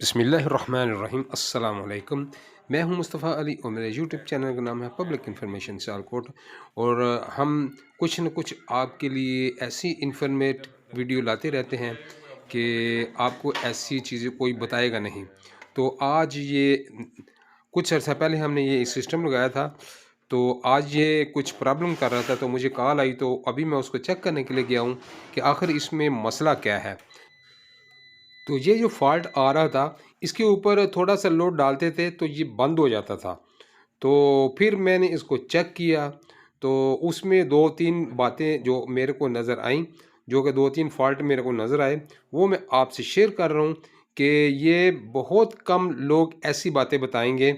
बिस्मिल्लाहिर्रहमानिर्रहीम अस्सलाम वालेकुम। मैं हूं मुस्तफ़ा अली और मेरे यूट्यूब चैनल का नाम है पब्लिक इन्फॉर्मेशन सियालकोट। और हम कुछ न कुछ आपके लिए ऐसी इन्फॉर्मेट वीडियो लाते रहते हैं कि आपको ऐसी चीज़ें कोई बताएगा नहीं। तो आज ये कुछ अर्सा पहले हमने ये सिस्टम लगाया था, तो आज ये कुछ प्रॉब्लम कर रहा था, तो मुझे कॉल आई, तो अभी मैं उसको चेक करने के लिए गया हूँ कि आखिर इसमें मसला क्या है। तो ये जो फ़ॉल्ट आ रहा था, इसके ऊपर थोड़ा-सा लोड डालते थे तो ये बंद हो जाता था। तो फिर मैंने इसको चेक किया, तो उसमें 2-3 बातें जो मेरे को नज़र आईं, जो कि 2-3 फ़ॉल्ट मेरे को नज़र आए, वो मैं आपसे शेयर कर रहा हूँ कि ये बहुत कम लोग ऐसी बातें बताएँगे।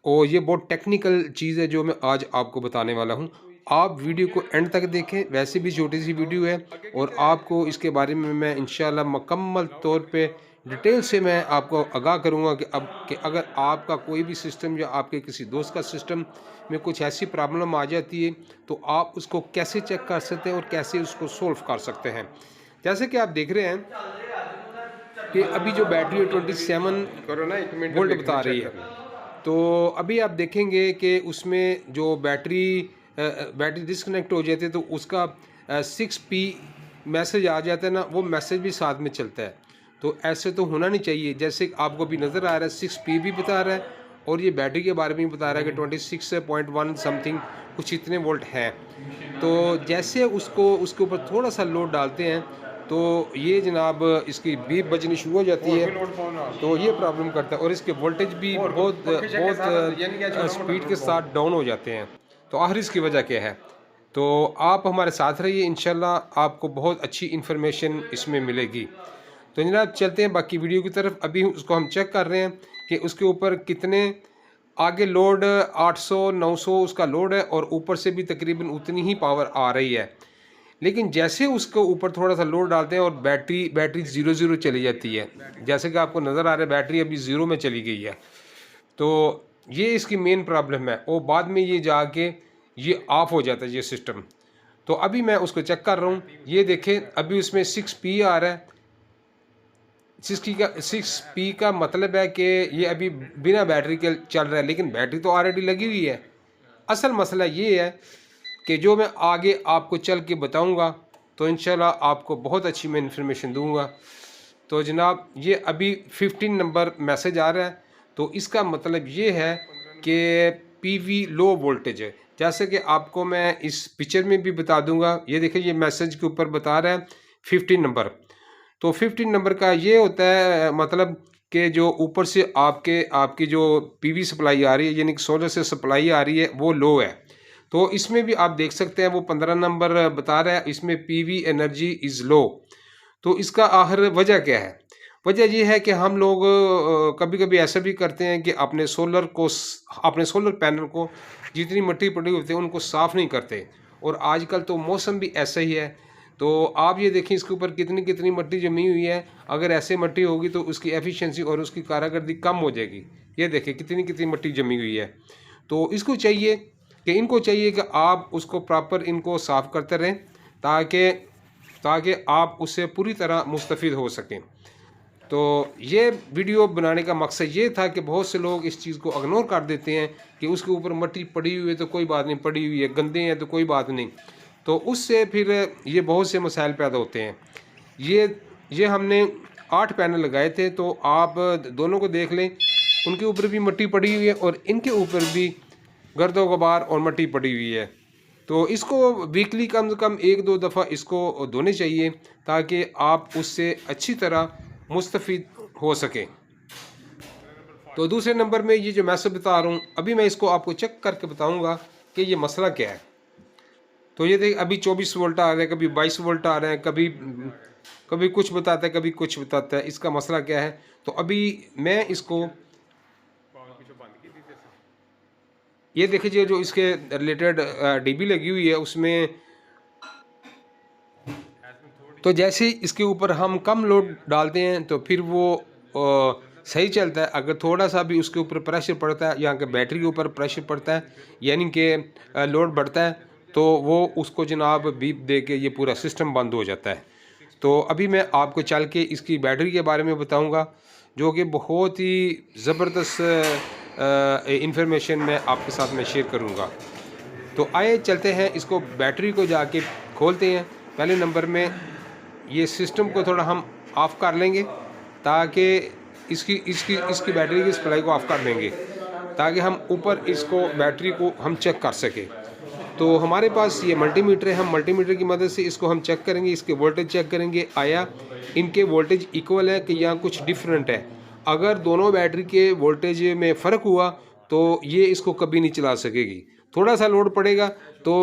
और ये बहुत टेक्निकल चीज़ है जो मैं आज आपको बताने वाला हूँ। आप वीडियो को एंड तक देखें, वैसे भी छोटी-सी वीडियो है और आपको इसके बारे में मैं इंशाल्लाह मुकम्मल तौर पे डिटेल से मैं आपको आगाह करूँगा कि अगर आपका कोई भी सिस्टम या आपके किसी दोस्त का सिस्टम में कुछ ऐसी प्रॉब्लम आ जाती है, तो आप उसको कैसे चेक कर सकते हैं और कैसे उसको सॉल्व कर सकते हैं। जैसे कि आप देख रहे हैं कि अभी जो बैटरी है 27 करो ना 1 मिनट वोल्ट देखना बता रही चेक है। करना। तो अभी आप देखेंगे कि उसमें जो बैटरी डिस्कनेक्ट हो जाती है, तो उसका 6P मैसेज आ जाता है ना, वो मैसेज भी साथ में चलता है। तो ऐसे तो होना नहीं चाहिए। जैसे आपको भी नज़र आ रहा है 6P भी बता रहा है और ये बैटरी के बारे में भी बता रहा है कि 26.1 समथिंग कुछ इतने वोल्ट हैं। तो जैसे उसको उसके ऊपर थोड़ा-सा लोड डालते हैं, तो ये जनाब इसकी बीप बजनी शुरू हो जाती और है। कोई लोड फोन आ तो ये प्रॉब्लम करता है और इसके वोल्टेज भी और बहुत पंखे चेक के बहुत साथ यानी क्या छोटा मोटा स्पीड के लोड साथ डाउन हो जाते हैं। तो आखिर इसकी वजह क्या है? तो आप हमारे साथ रहिए, इंशाल्लाह आपको बहुत अच्छी इन्फॉर्मेशन इसमें मिलेगी। तो जनाब चलते हैं बाकी वीडियो की तरफ। अभी उसको हम चेक कर रहे हैं कि उसके ऊपर कितने आगे लोड 800-900 उसका लोड है और ऊपर से भी तकरीबन उतनी ही पावर आ रही है। लेकिन जैसे उसके ऊपर थोड़ा-सा लोड डालते हैं और बैटरी बैटरी 0-0 चली जाती है। जैसे कि आपको नज़र आ रहा है बैटरी अभी 0 में चली गई है। तो ये इसकी मेन प्रॉब्लम है और बाद में ये जाके ये ऑफ हो जाता है ये सिस्टम। तो अभी मैं उसको चेक कर रहा हूँ। ये देखें अभी उसमें 6P आ रहा है। 6P का मतलब है कि ये अभी बिना बैटरी के चल रहा है, लेकिन बैटरी तो ऑलरेडी लगी हुई है। असल मसला ये है कि जो मैं आगे आपको चल के बताऊंगा, तो इंशाल्लाह आपको बहुत अच्छी मैं इन्फॉर्मेशन दूंगा। तो जनाब ये अभी 15 नंबर मैसेज आ रहा है, तो इसका मतलब ये है कि पीवी लो वोल्टेज है। जैसे कि आपको मैं इस पिक्चर में भी बता दूंगा। ये देखिए ये मैसेज के ऊपर बता रहा है 15 नंबर। तो 15 नंबर का ये होता है मतलब कि जो ऊपर से आपकी जो पीवी सप्लाई आ रही है, यानी कि सोलर से सप्लाई आ रही है, वो लो है। तो इसमें भी आप देख सकते हैं वो 15 नंबर बता रहा है, इसमें पीवी एनर्जी इज़ लो। तो इसका आखिर वजह क्या है? वजह ये है कि हम लोग कभी कभी ऐसा भी करते हैं कि अपने सोलर पैनल को जितनी मिट्टी पड़ी होती है उनको साफ़ नहीं करते। और आजकल तो मौसम भी ऐसा ही है। तो आप ये देखें इसके ऊपर कितनी कितनी मिट्टी जमी हुई है। अगर ऐसे मिट्टी होगी तो उसकी एफिशिएंसी और उसकी कारकर्दगी कम हो जाएगी। ये देखें कितनी कितनी मिट्टी जमी हुई है। तो इनको चाहिए कि आप उसको प्रॉपर इनको साफ़ करते रहें, ताकि ताकि आप उससे पूरी तरह मुस्तफ़िद हो सकें। तो ये वीडियो बनाने का मकसद ये था कि बहुत से लोग इस चीज़ को इग्नोर कर देते हैं कि उसके ऊपर मिट्टी पड़ी हुई है तो कोई बात नहीं, पड़ी हुई है, गंदे हैं तो कोई बात नहीं। तो उससे फिर ये बहुत से मसाइल पैदा होते हैं। ये ये हमने 8 पैनल लगाए थे, तो आप दोनों को देख लें, उनके ऊपर भी मिट्टी पड़ी हुई है और इनके ऊपर भी गर्दो गुबार और मिट्टी पड़ी हुई है। तो इसको वीकली कम से कम 1-2 दफ़ा इसको धोने चाहिए, ताकि आप उससे अच्छी तरह मुस्तफ़िद हो सकें। तो दूसरे नंबर में ये जो मैसेज बता रहा हूँ, अभी मैं इसको आपको चेक करके बताऊँगा कि ये मसला क्या है। तो ये देख अभी 24 वोल्ट आ रहा है, कभी 22 वोल्ट आ रहे हैं, कभी कभी कुछ बताता है, कभी कुछ बताता है। इसका मसला क्या है? तो अभी मैं इसको ये देखिए जो इसके रिलेटेड डीबी लगी हुई है उसमें, तो जैसे इसके ऊपर हम कम लोड डालते हैं तो फिर वो सही चलता है। अगर थोड़ा सा भी उसके ऊपर प्रेशर पड़ता है, यहाँ के बैटरी के ऊपर प्रेशर पड़ता है, यानी कि लोड बढ़ता है, तो वो उसको जनाब बीप दे के ये पूरा सिस्टम बंद हो जाता है। तो अभी मैं आपको चल के इसकी बैटरी के बारे में बताऊंगा, जो कि बहुत ही ज़बरदस्त इंफॉर्मेशन मैं आपके साथ में शेयर करूंगा। तो आइए चलते हैं, इसको बैटरी को जाके खोलते हैं। पहले नंबर में ये सिस्टम को थोड़ा हम ऑफ़ कर लेंगे, ताकि इसकी बैटरी की सप्लाई को ऑफ़ कर देंगे, ताकि हम ऊपर इसको बैटरी को हम चेक कर सकें। तो हमारे पास ये मल्टीमीटर है, हम मल्टीमीटर की मदद से इसको हम चेक करेंगे, इसके वोल्टेज चेक करेंगे, आया इनके वोल्टेज इक्वल है कि या कुछ डिफरेंट है। अगर दोनों बैटरी के वोल्टेज में फ़र्क हुआ तो ये इसको कभी नहीं चला सकेगी। थोड़ा सा लोड पड़ेगा तो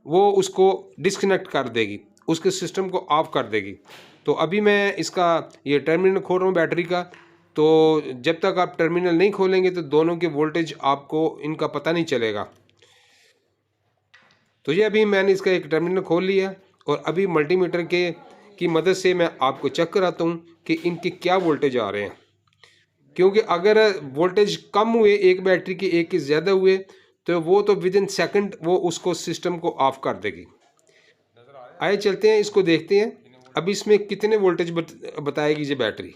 वो उसको डिस्कनेक्ट कर देगी, उसके सिस्टम को ऑफ कर देगी। तो अभी मैं इसका ये टर्मिनल खोल रहा हूँ बैटरी का। तो जब तक आप टर्मिनल नहीं खोलेंगे तो दोनों के वोल्टेज आपको इनका पता नहीं चलेगा। तो ये अभी मैंने इसका एक टर्मिनल खोल लिया और अभी मल्टीमीटर की मदद से मैं आपको चेक कराता हूँ कि इनके क्या वोल्टेज आ रहे हैं। क्योंकि अगर वोल्टेज कम हुए एक बैटरी के, एक के ज़्यादा हुए, तो वो तो विद इन सेकंड वो उसको सिस्टम को ऑफ कर देगी। आइए चलते हैं, इसको देखते हैं अब इसमें कितने वोल्टेज बताएगी ये बैटरी।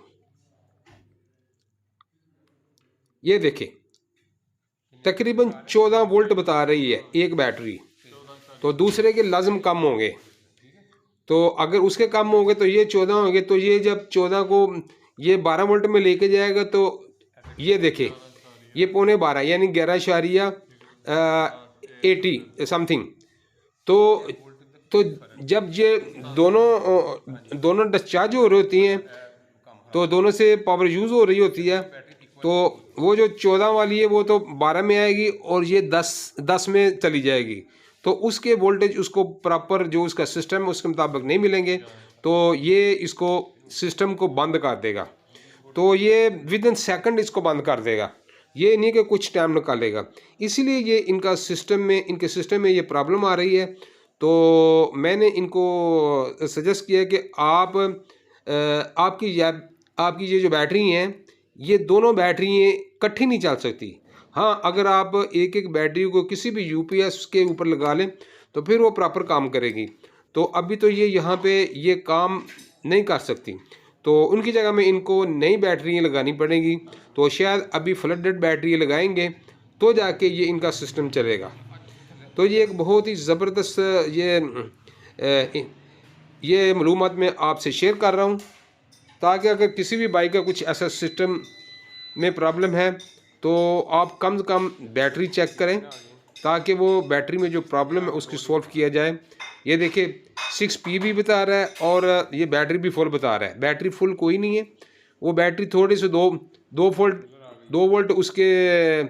ये देखें, तकरीबन 14 वोल्ट बता रही है एक बैटरी, तो दूसरे के लाजम कम होंगे। तो अगर उसके कम होंगे तो ये 14 होंगे, तो ये जब 14 को ये 12 वोल्ट में लेके जाएगा तो ये देखें, ये पौने 12 यानी 11.80 समथिंग। तो जब ये दोनों डिस्चार्ज हो रही होती हैं, तो दोनों से पावर यूज़ हो रही होती है, तो वो जो 14 वाली है वो तो 12 में आएगी और ये 10 में चली जाएगी। तो उसके वोल्टेज उसको प्रॉपर जो उसका सिस्टम है उसके मुताबिक नहीं मिलेंगे, तो ये इसको सिस्टम को बंद कर देगा। तो ये विद इन सेकंड इसको बंद कर देगा, ये नहीं कि कुछ टाइम निकालेगा। इसीलिए ये इनके सिस्टम में ये प्रॉब्लम आ रही है। तो मैंने इनको सजेस्ट किया कि आपकी ये जो बैटरी हैं, ये दोनों बैटरी इकट्ठी नहीं चल सकती। हाँ, अगर आप एक एक बैटरी को किसी भी यूपीएस के ऊपर लगा लें तो फिर वो प्रॉपर काम करेगी। तो अभी तो ये यहाँ पे ये काम नहीं कर सकती, तो उनकी जगह में इनको नई बैटरियाँ लगानी पड़ेंगी। तो शायद अभी फ्लडेड बैटरी लगाएंगे तो जाके ये इनका सिस्टम चलेगा। तो ये एक बहुत ही ज़बरदस्त ये मालूमात मैं आपसे शेयर कर रहा हूँ, ताकि अगर किसी भी बाइक का कुछ ऐसा सिस्टम में प्रॉब्लम है तो आप कम से कम बैटरी चेक करें, ताकि वो बैटरी में जो प्रॉब्लम है उसकी सॉल्व किया जाए। ये देखिए 6P भी बता रहा है और ये बैटरी भी फुल बता रहा है। बैटरी फुल कोई नहीं है, वो बैटरी थोड़ी से दो वोल्ट उसके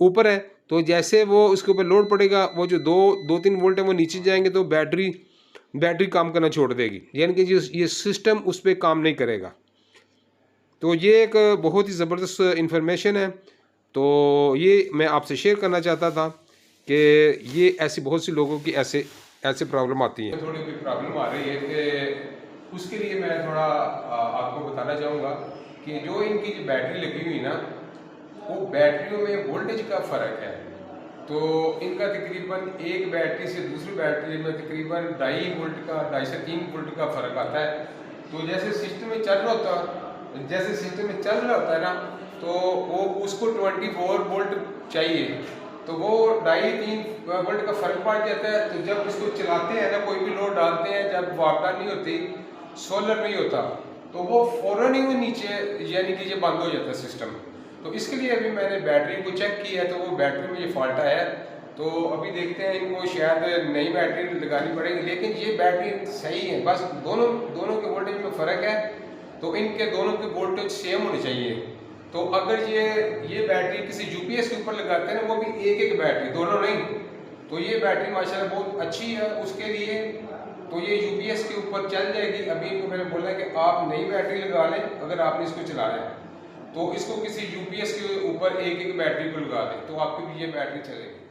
ऊपर है। तो जैसे वो उसके ऊपर लोड पड़ेगा, वो जो 2-3 वोल्ट है वो नीचे जाएंगे तो बैटरी काम करना छोड़ देगी, यानी कि ये सिस्टम उस पर काम नहीं करेगा। तो ये एक बहुत ही ज़बरदस्त इंफॉर्मेशन है। तो ये मैं आपसे शेयर करना चाहता था कि ये ऐसी बहुत सी लोगों की ऐसे प्रॉब्लम आती है। थोड़ी कोई प्रॉब्लम आ रही है कि उसके लिए मैं थोड़ा आपको बताना चाहूँगा कि जो इनकी जो बैटरी लगी हुई ना, वो बैटरियों में वोल्टेज का फ़र्क है। तो इनका तकरीबन एक बैटरी से दूसरी बैटरी में तकरीबन 2.5 वोल्ट का 2.5 से 3 वोल्ट का फ़र्क आता है। तो जैसे सिस्टम में चल रहा होता है ना, तो वो उसको 24 वोल्ट चाहिए, तो वो 2.5-3 वोल्ट का फ़र्क पड़ जाता है। तो जब इसको चलाते हैं ना, कोई भी लोड डालते हैं, जब वाटर नहीं होती, सोलर नहीं होता, तो वो फ़ौरन ही वो नीचे यानी कि ये बंद हो जाता है सिस्टम। तो इसके लिए अभी मैंने बैटरी को चेक किया है, तो वो बैटरी में ये फॉल्ट आया है। तो अभी देखते हैं, इनको शायद नई बैटरी लगानी पड़ेगी, लेकिन ये बैटरी सही है, बस दोनों के वोल्टेज में फ़र्क है। तो इनके दोनों के वोल्टेज सेम होने चाहिए। तो अगर ये बैटरी किसी यूपीएस के ऊपर लगाते हैं ना, वो भी एक बैटरी, दोनों नहीं, तो ये बैटरी माशाल्लाह बहुत अच्छी है उसके लिए। तो ये यूपीएस के ऊपर चल जाएगी। अभी इनको मैंने बोला कि आप नई बैटरी लगा लें अगर आपने इसको चलाना है, तो इसको किसी यूपीएस के ऊपर एक बैटरी को लगा दें तो आपकी भी ये बैटरी चलेगी।